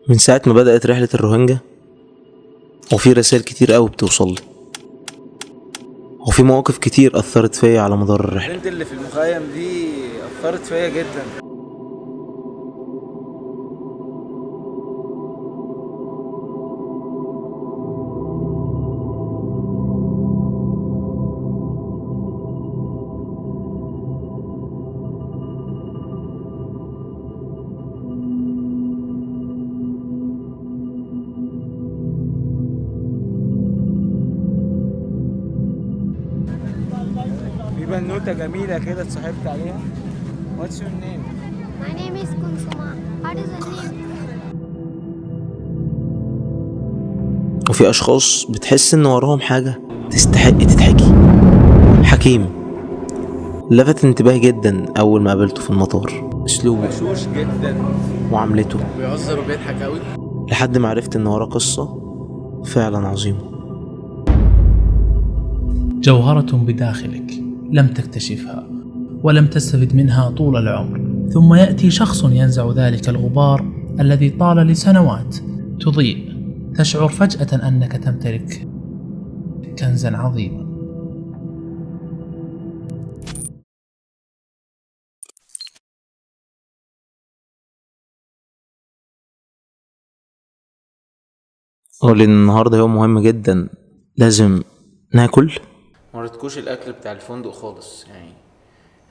من ساعة ما بدأت رحلة الروهينجا وفي رسائل كتير قوي بتوصل لي، وفي مواقف كتير أثرت فيا على مدار الرحلة. البنت اللي في المخيم دي أثرت فيا جدا. في بنوتة جميلة كده اتصاحبت عليها. What's your name? My name is Kunsuma. What is your name? وفي أشخاص بتحس إن وراهم حاجة تستحق تتحكي. حكيم لفت انتباهي جدا أول ما قابلته في المطار، أسلوبه بشوش جدا، وعملته، بيهزر وبيضحك قوي. لحد ما عرفت إن وراه قصة فعلا عظيمة. جوهرة بداخلك لم تكتشفها ولم تستفد منها طول العمر، ثم يأتي شخص ينزع ذلك الغبار الذي طال لسنوات، تضيء، تشعر فجأة أنك تمتلك كنزا عظيما. ولأن النهاردة يوم مهم جدا، لازم ناكل. مرتكوش الأكل بتاع الفندق خالص، يعني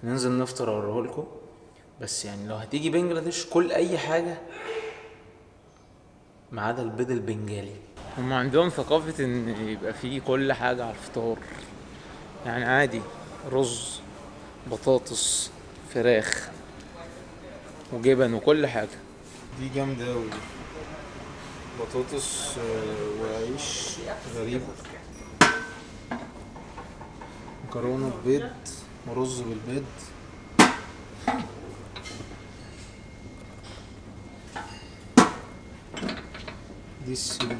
ننزل نفطر أوريهولكوا، بس يعني لو هتيجي بنجلاديش كل أي حاجة ما عدا البيض البنجالي. هم عندهم ثقافة إن يبقى فيه كل حاجة على الفطار، يعني عادي رز، بطاطس، فراخ وجبن وكل حاجة. دي جامدة أوي، بطاطس وعيش غريب، مكرونة ببيض ورز بالبيض. دي السيل.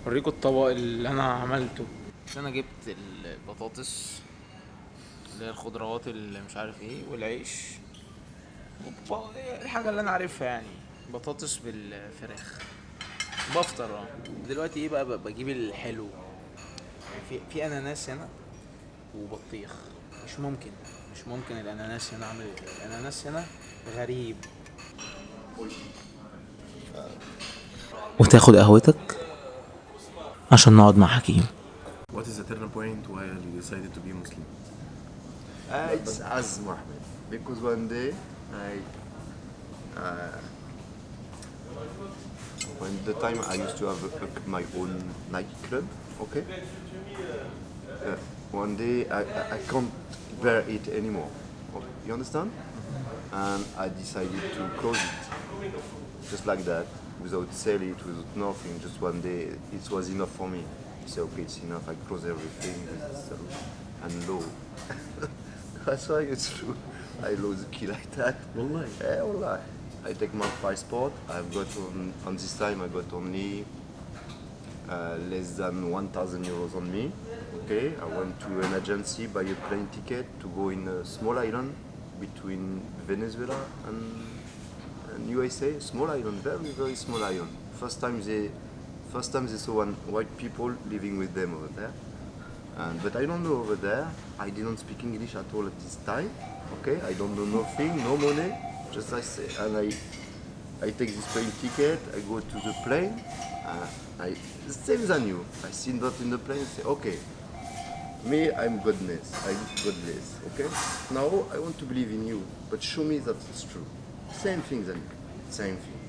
اوريكم الطبق اللي انا عملته. انا جبت البطاطس اللي هي الخضروات اللي مش عارف ايه والعيش الحاجه اللي انا عارفها، يعني بطاطس بالفراخ. بفطر دلوقتي ايه بقى بجيب الحلو. في اناناس هنا وبطيخ. مش ممكن الاناناس هنا عامل كده. الاناناس هنا غريب. وتاخد قهوتك عشان نقعد مع حكيم. What is the turning point while you decided to be Muslim? It's as Mohammed, because one day when the time I used to have my own nightclub, okay. One day I can't bear it anymore. You understand? And I decided to close it, just like that, without sell it, without nothing. Just one day, it was enough for me. I said, okay, it's enough. I close everything and low. That's why it's true. I lose the key like that. Wallahi. Yeah, wallahi. I take my passport. I've got on this time. I got only less than 1,000 euros on me. Okay, I went to an agency, buy a plane ticket to go in a small island between Venezuela and USA. Small island, very very small island. First time they saw one white people living with them over there. But I don't know over there. I didn't speak English at all at this time. Okay, I don't know nothing, no money. Just I say, and I take this plane ticket. I go to the plane. Same than you. I see that in the plane. Say, okay, me I'm godless. Okay, now I want to believe in you, but show me that it's true. Same thing than you. Same thing.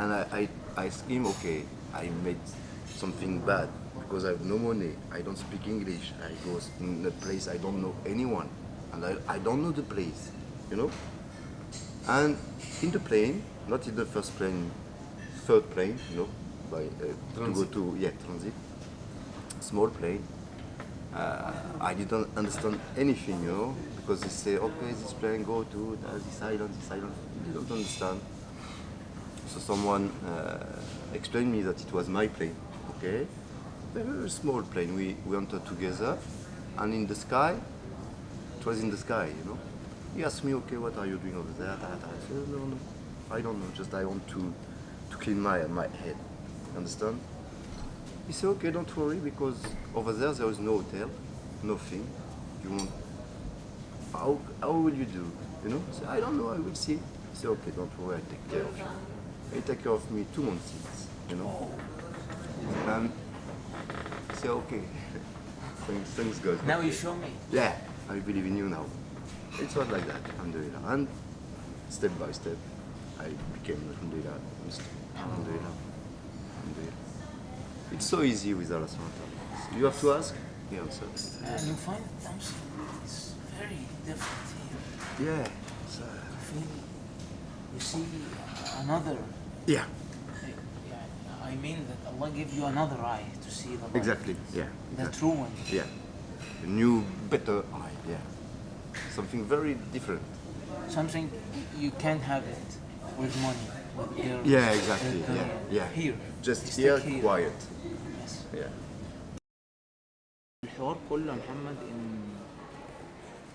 And I scream, okay, I made something bad. Because I have no money, I don't speak English, I go in a place I don't know anyone, and I don't know the place, you know? And in the plane, not in the first plane, third plane, you know, to go to, transit, small plane, I didn't understand anything, you know, because they say, okay, this plane go to this island, I didn't understand. So someone explained me that it was my plane, okay? Very small plane. We entered together, and in the sky, it was in the sky, you know. He asked me, okay, what are you doing over there? I said, no, no, I don't know. Just I want to clean my head. Understand? He said, okay, don't worry, because over there is no hotel, nothing. You want? How will you do? You know? I said, I don't know. I will see. He said, okay, don't worry. I take care of you. He take care of me 2 months. You know? And I said, okay. Things good. Now you show me. Yeah, I believe in you now. It's not like that, alhamdulillah. And step by step, I became, alhamdulillah, Muslim. Alhamdulillah. Alhamdulillah. It's so easy with Allah subhanahu wa ta'ala. You have to ask, he answers. And you find it's very different here. Yeah. You feel, you see another. Yeah, I mean that Allah give you another eye to see the light. exactly. Yeah. The yeah. true one. Yeah. A new, better eye. Yeah. Something very different. Something you can't have it with money. With girls, Yeah, exactly. with, Yeah. Yeah. Here. Just Stay here, here. quiet. Yes. Yeah. الحوار كله يا محمد ان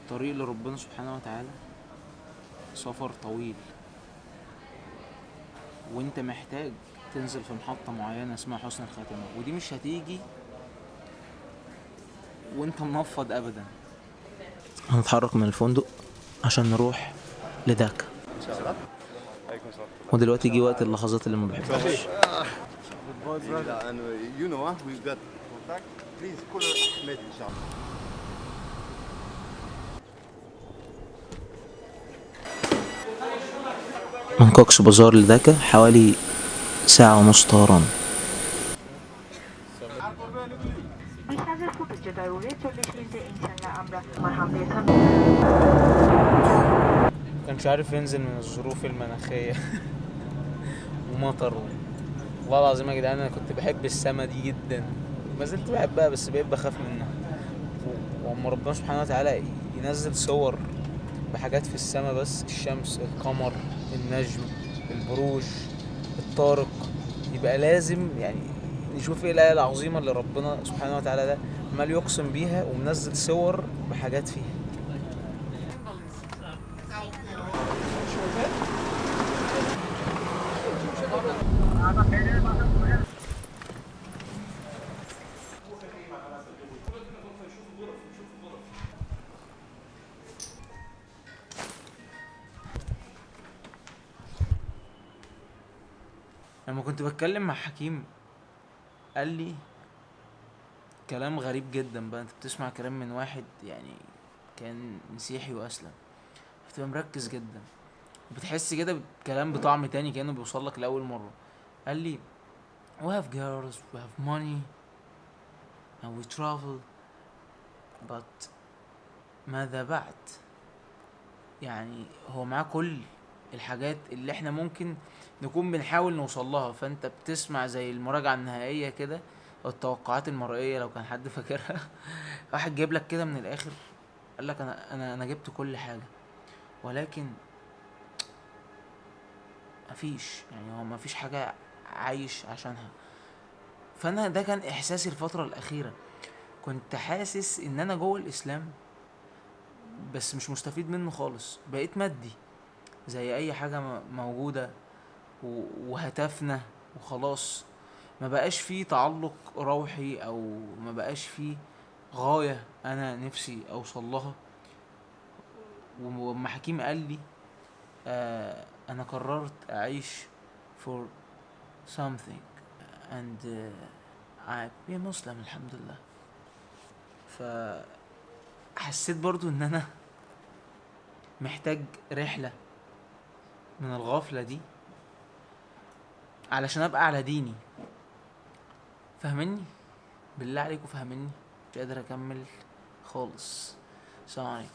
الطريق لربنا سبحانه وتعالى سفر طويل، وانت محتاج تنزل في محطة معينة اسمها حسن الخاتمة، ودي مش هتيجي وانت منفض ابدا. هنتحرك من الفندق عشان نروح لداكا، ودلوقتي جه وقت اللحظات اللي ما بحبهاش. And you know, we've got contact. Please call Ahmed, inshallah. من كوكس بازار لداكا حوالي 1.5 ساعة طيران. كانش عارف ينزل من الظروف المناخية ومطر. والله العظيم يا جدعان انا كنت بحب السما دي جدا، ما زلت بحبها بس بقيت بخاف منها. واما ربنا سبحانه وتعالى ينزل صور بحاجات في السما، بس الشمس، القمر، النجم، البروج، الطارق، يبقى لازم يعني نشوف ايه الآية العظيمة اللي ربنا سبحانه وتعالى ده عمال يقسم بيها ومنزل صور بحاجات فيها. لما كنت بتكلم مع حكيم قال لي كلام غريب جدا بقى، انت بتسمع كلام من واحد يعني كان مسيحي واسلم، بتبقى مركز جدا، بتحس كده بكلام بطعم تاني كأنه بيوصلك لأول مرة. قال لي we have girls, we have money and we travel but ماذا بعد؟ يعني هو معاه كل الحاجات اللي احنا ممكن نكون بنحاول نوصل لها، فانت بتسمع زي المراجعة النهائية كده او التوقعات المرئية لو كان حد فاكرها. واحد جايب لك كده من الاخر قال لك انا جبت كل حاجة، ولكن مفيش، يعني هو مفيش حاجة عايش عشانها. فانا ده كان احساسي الفترة الاخيرة، كنت حاسس ان انا جوه الاسلام بس مش مستفيد منه خالص، بقيت مادي زي اي حاجة موجودة وهتفنا وخلاص، ما بقاش فيه تعلق روحي او ما بقاش فيه غاية انا نفسي اوصل لها. وما حكيم قال لي انا قررت اعيش for something and I be Muslim الحمد لله. فحسيت برضو ان انا محتاج رحلة من الغفلة دي علشان ابقى على ديني. فهمني بالله عليكم، فهمني، مش قادر اكمل خالص. السلام عليكم.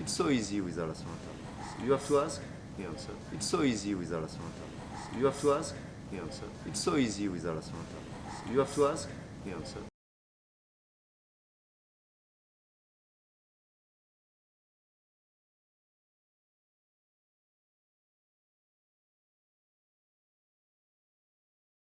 It's so easy with Allah subhanahu wa ta'ala. You have to ask, he answered. It's so easy with Allah subhanahu wa ta'ala. You have to ask, he answered. It's so easy with Allah subhanahu wa ta'ala. You have to ask, he answered.